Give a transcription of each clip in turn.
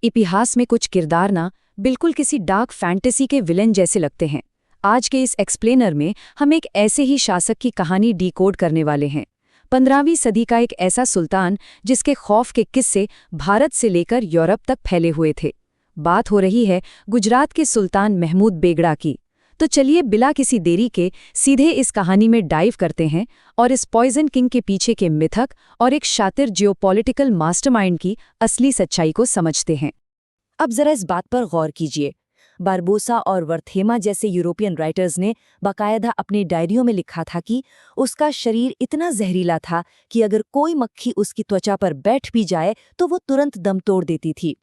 इतिहास में कुछ किरदार ना बिल्कुल किसी डार्क फैंटेसी के विलेन जैसे लगते हैं। आज के इस एक्सप्लेनर में हम एक ऐसे ही शासक की कहानी डिकोड करने वाले हैं। 15वीं सदी का एक ऐसा सुल्तान जिसके खौफ के किस्से भारत से लेकर यूरोप तक फैले हुए थे। बात हो रही है गुजरात के सुल्तान महमूद बेगड़ा की। तो चलिए बिला किसी देरी के सीधे इस कहानी में डाइव करते हैं और इस पॉइजन किंग के पीछे के मिथक और एक शातिर जियोपॉलिटिकल मास्टरमाइंड की असली सच्चाई को समझते हैं। अब जरा इस बात पर गौर कीजिए। बारबोसा और वर्थेमा जैसे यूरोपियन राइटर्स ने बाकायदा अपनी डायरियों में लिखा था कि उसका शरीर इतना जहरीला था कि अगर कोई मक्खी उसकी त्वचा पर बैठ भी जाए तो वो तुरंत दम तोड़ देती थी।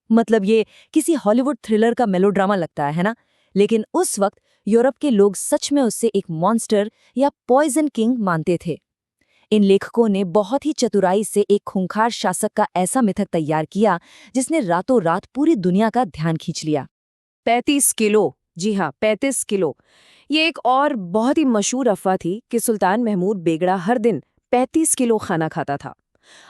मतलब ये किसी हॉलीवुड थ्रिलर का मेलोड्रामा लगता है ना? लेकिन उस वक्त यूरोप के लोग सच में उससे एक मॉन्स्टर या पॉइजन किंग मानते थे। इन लेखकों ने बहुत ही चतुराई से एक खूंखार शासक का ऐसा मिथक तैयार किया जिसने रातों रात पूरी दुनिया का ध्यान खींच लिया। 35 किलो, जी हाँ 35 किलो। ये एक और बहुत ही मशहूर अफवाह थी कि सुल्तान महमूद बेगड़ा हर दिन 35 किलो खाना खाता था।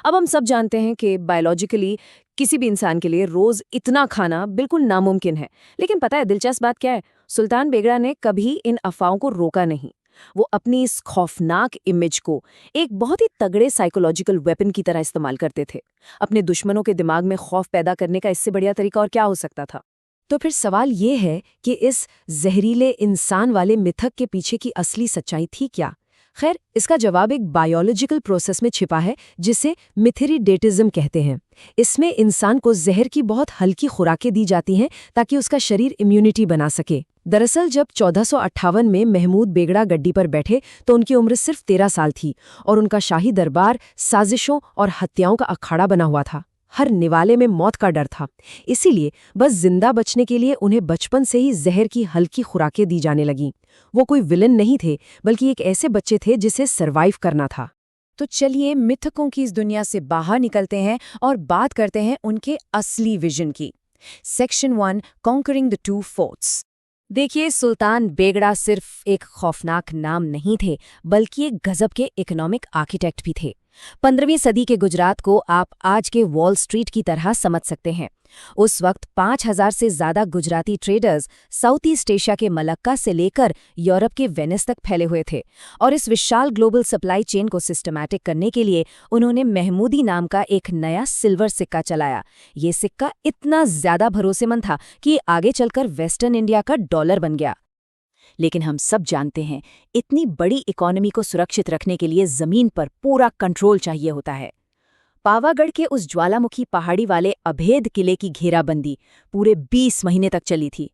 अब हम सब जानते हैं कि बायोलॉजिकली किसी भी इंसान के लिए रोज इतना खाना बिल्कुल नामुमकिन है। लेकिन पता है दिलचस्प बात क्या है? सुल्तान बेगड़ा ने कभी इन अफवाहों को रोका नहीं। वो अपनी इस खौफनाक इमेज को एक बहुत ही तगड़े साइकोलॉजिकल वेपन की तरह इस्तेमाल करते थे। अपने दुश्मनों के दिमाग में खौफ पैदा करने का इससे बढ़िया तरीका और क्या हो सकता था? तो फिर सवाल ये है कि इस जहरीले इंसान वाले मिथक के पीछे की असली सच्चाई थी क्या? खैर, इसका जवाब एक बायोलॉजिकल प्रोसेस में छिपा है जिसे मिथेरिडेटिज्म कहते हैं। इसमें इंसान को जहर की बहुत हल्की खुराकें दी जाती हैं ताकि उसका शरीर इम्यूनिटी बना सके। दरअसल जब 1458 में महमूद बेगड़ा गद्दी पर बैठे तो उनकी उम्र सिर्फ 13 साल थी और उनका शाही दरबार साजिशों और हत्याओं का अखाड़ा बना हुआ था। हर निवाले में मौत का डर था। इसीलिए बस जिंदा बचने के लिए उन्हें बचपन से ही जहर की हल्की खुराकें दी जाने लगीं। वो कोई विलन नहीं थे, बल्कि एक ऐसे बच्चे थे जिसे सरवाइव करना था। तो चलिए मिथकों की इस दुनिया से बाहर निकलते हैं और बात करते हैं उनके असली विजन की। Section 1, conquering the two forts. देखिए, सुल्तान बेगड़ा सिर्फ एक खौफनाक नाम नहीं थे, बल्कि एक गजब के इकोनॉमिक आर्किटेक्ट भी थे। 15वीं सदी के गुजरात को आप आज के वॉल स्ट्रीट की तरह समझ सकते हैं। उस वक्त 5000 से ज्यादा Gujarati traders south east Asia के मलक्का से लेकर यूरोप के वेनिस तक फैले हुए थे और इस विशाल ग्लोबल सप्लाई चेन को सिस्टमैटिक करने के लिए उन्होंने महमूदी नाम का एक नया सिल्वर सिक्का चलाया। ये सिक्का इतना ज्यादा भरोसेमंद था कि आगे चलकर वेस्टर्न इंडिया का डॉलर बन गया। लेकिन हम सब जानते हैं, इतनी बड़ी इकोनॉमी को सुरक्षित रखने के लिए जमीन पर पूरा कंट्रोल चाहिए होता है। पावागढ़ के उस ज्वालामुखी पहाड़ी वाले अभेद किले की घेराबंदी पूरे 20 महीने तक चली थी।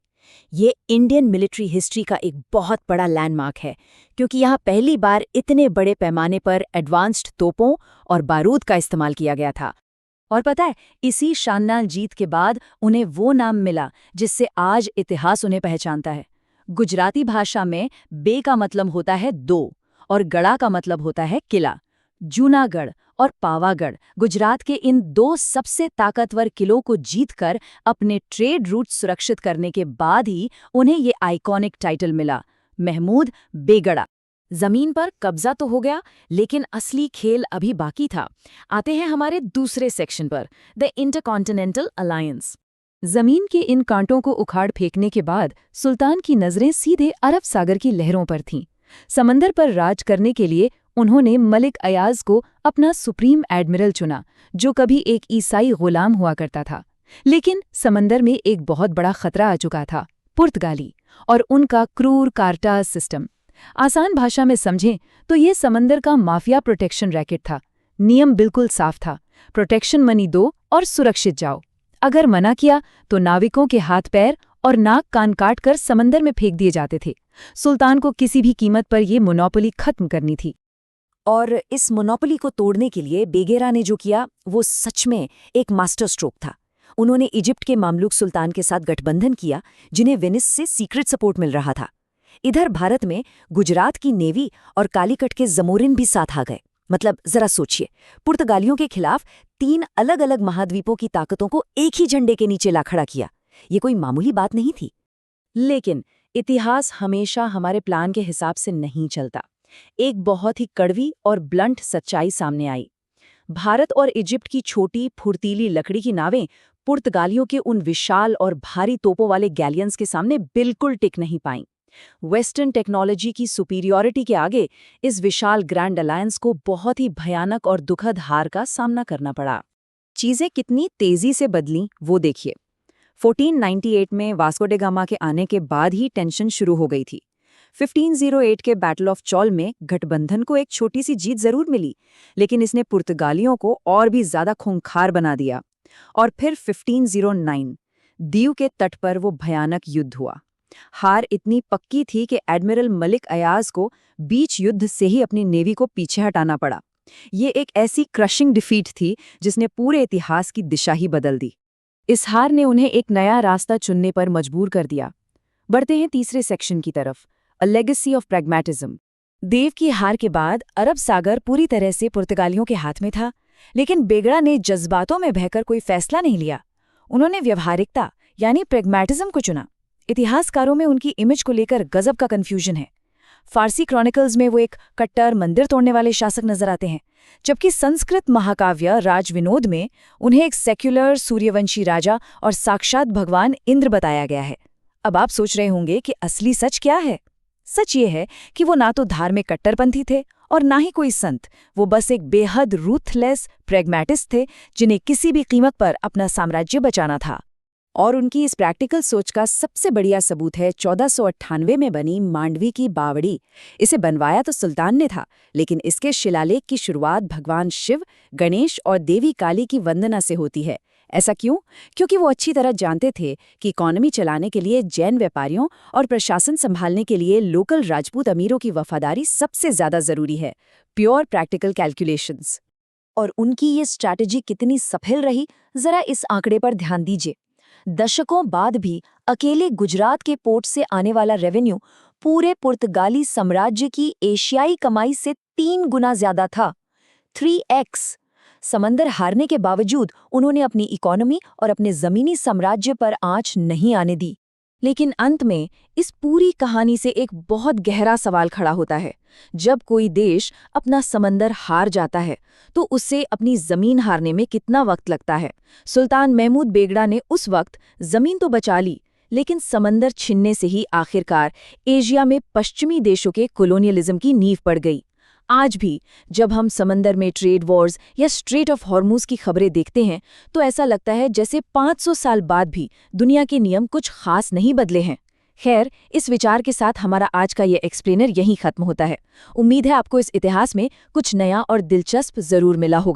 ये इंडियन मिलिट्री हिस्ट्री का एक बहुत बड़ा लैंडमार्क है, क्योंकि यहाँ पहली बार इतने बड़े पैमाने पर एडवांस्ड तोपों और बारूद का इस्तेमाल किया गया था। और पता है, इसी शानदार जीत के बाद उन्हें वो नाम मिला जिससे आज इतिहास उन्हें पहचानता है। गुजराती भाषा में बे का मतलब होता है दो और गढ़ा का मतलब होता है किला। जूनागढ़ और पावागढ़ गुजरात के इन दो सबसे ताकतवर किलों को जीतकर अपने ट्रेड रूट सुरक्षित करने के बाद ही उन्हें ये आइकॉनिक टाइटल मिला, महमूद बेगड़ा। जमीन पर कब्जा तो हो गया, लेकिन असली खेल अभी बाकी था। आते हैं हमारे दूसरे सेक्शन पर, द इंटरकॉन्टिनेंटल अलायंस। जमीन के इन कांटों को उखाड़ फेंकने के बाद सुल्तान की नजरें सीधे अरब सागर की लहरों पर थीं। समंदर पर राज करने के लिए उन्होंने मलिक अयाज को अपना सुप्रीम एडमिरल चुना, जो कभी एक ईसाई गुलाम हुआ करता था। लेकिन समंदर में एक बहुत बड़ा खतरा आ चुका था, पुर्तगाली और उनका क्रूर कार्टाज सिस्टम। आसान भाषा में समझें तो ये समंदर का माफिया प्रोटेक्शन रैकेट था। नियम बिल्कुल साफ था, प्रोटेक्शन मनी दो और सुरक्षित जाओ। अगर मना किया तो नाविकों के हाथ पैर और नाक कान काट कर समंदर में फेंक दिए जाते थे। सुल्तान को किसी भी कीमत पर यह मोनोपोली खत्म करनी थी। और इस मोनोपोली को तोड़ने के लिए बेगेरा ने जो किया वो सच में एक मास्टर स्ट्रोक था। उन्होंने इजिप्ट के मामलुक सुल्तान के साथ गठबंधन किया, जिन्हें वेनिस से सीक्रेट सपोर्ट मिल रहा था। इधर भारत में गुजरात की नेवी और कालीकट के जमोरिन भी साथ आ गए। मतलब जरा सोचिए, पुर्तगालियों के खिलाफ 3 अलग अलग महाद्वीपों की ताकतों को एक ही झंडे के नीचे ला खड़ा किया। ये कोई मामूली बात नहीं थी। लेकिन इतिहास हमेशा हमारे प्लान के हिसाब से नहीं चलता। एक बहुत ही कड़वी और ब्लंट सच्चाई सामने आई। भारत और इजिप्ट की छोटी फुर्तीली लकड़ी की नावें पुर्तगालियों के उन विशाल और भारी तोपों वाले गैलियंस के सामने बिल्कुल टिक नहीं पाईं। वेस्टर्न टेक्नोलॉजी की सुपीरियॉरिटी के आगे इस विशाल ग्रैंड अलायंस को बहुत ही भयानक और दुखद हार का सामना करना पड़ा। चीजें कितनी तेजी से बदलीं वो देखिए। 1498 में वास्को डे गामा के आने के बाद ही टेंशन शुरू हो गई थी। 1508 के बैटल ऑफ चौल में गठबंधन को एक छोटी सी जीत जरूर मिली, लेकिन इसने पुर्तगालियों को और भी ज्यादा खूंखार बना दिया। और फिर 1509 दीव के तट पर वो भयानक युद्ध हुआ। हार इतनी पक्की थी कि एडमिरल मलिक अयाज को बीच युद्ध से ही अपनी नेवी को पीछे हटाना पड़ा। ये एक ऐसी क्रशिंग डिफीट थी जिसने पूरे इतिहास की दिशा ही बदल दी। इस हार ने उन्हें एक नया रास्ता चुनने पर मजबूर कर दिया। बढ़ते हैं तीसरे सेक्शन की तरफ, अ लेगेसी ऑफ प्रैग्मेटिज्म। देव की हार के बाद अरब सागर पूरी तरह से पुर्तगालियों के हाथ में था, लेकिन बेगड़ा ने जज्बातों में बहकर कोई फैसला नहीं लिया। उन्होंने व्यवहारिकता यानी प्रैग्मेटिज्म को चुना। इतिहासकारों में उनकी इमेज को लेकर गजब का कंफ्यूजन है। फारसी क्रॉनिकल्स में वो एक कट्टर मंदिर तोड़ने वाले शासक नजर आते हैं, जबकि संस्कृत महाकाव्य राजविनोद में उन्हें एक सेक्युलर सूर्यवंशी राजा और साक्षात भगवान इंद्र बताया गया है। अब आप सोच रहे होंगे कि असली सच क्या है? सच ये है कि वो ना तो धार्मिक कट्टरपंथी थे और ना ही कोई संत। वो बस एक बेहद रूथलेस प्रैग्मेटिस्ट थे जिन्हें किसी भी कीमत पर अपना साम्राज्य बचाना था। और उनकी इस प्रैक्टिकल सोच का सबसे बढ़िया सबूत है 1498 में बनी मांडवी की बावड़ी। इसे बनवाया तो सुल्तान ने था, लेकिन इसके शिलालेख की शुरुआत भगवान शिव, गणेश और देवी काली की वंदना से होती है। ऐसा क्यों? क्योंकि वो अच्छी तरह जानते थे कि इकोनॉमी चलाने के लिए जैन व्यापारियों और प्रशासन संभालने के लिए लोकल राजपूत अमीरों की वफादारी सबसे ज्यादा जरूरी है। Pure practical calculations. और उनकी ये स्ट्रैटेजी कितनी सफल रही, जरा इस आंकड़े पर ध्यान दीजिए। दशकों बाद भी अकेले गुजरात के पोर्ट से आने वाला रेवेन्यू पूरे पुर्तगाली साम्राज्य की एशियाई कमाई से 3 गुना ज्यादा था। 3x। समंदर हारने के बावजूद उन्होंने अपनी इकोनॉमी और अपने जमीनी साम्राज्य पर आंच नहीं आने दी। लेकिन अंत में इस पूरी कहानी से एक बहुत गहरा सवाल खड़ा होता है। जब कोई देश अपना समंदर हार जाता है तो उसे अपनी जमीन हारने में कितना वक्त लगता है? सुल्तान महमूद बेगड़ा ने उस वक्त जमीन तो बचा ली, लेकिन समंदर छिनने से ही आखिरकार एशिया में पश्चिमी देशों के कोलोनियलिज्म की नींव पड़ गई। आज भी जब हम समंदर में ट्रेड वॉर्स या स्ट्रेट ऑफ हॉर्मुज की खबरें देखते हैं तो ऐसा लगता है जैसे 500 साल बाद भी दुनिया के नियम कुछ खास नहीं बदले हैं। खैर, इस विचार के साथ हमारा आज का ये एक्सप्लेनर यहीं खत्म होता है। उम्मीद है आपको इस इतिहास में कुछ नया और दिलचस्प जरूर मिला होगा।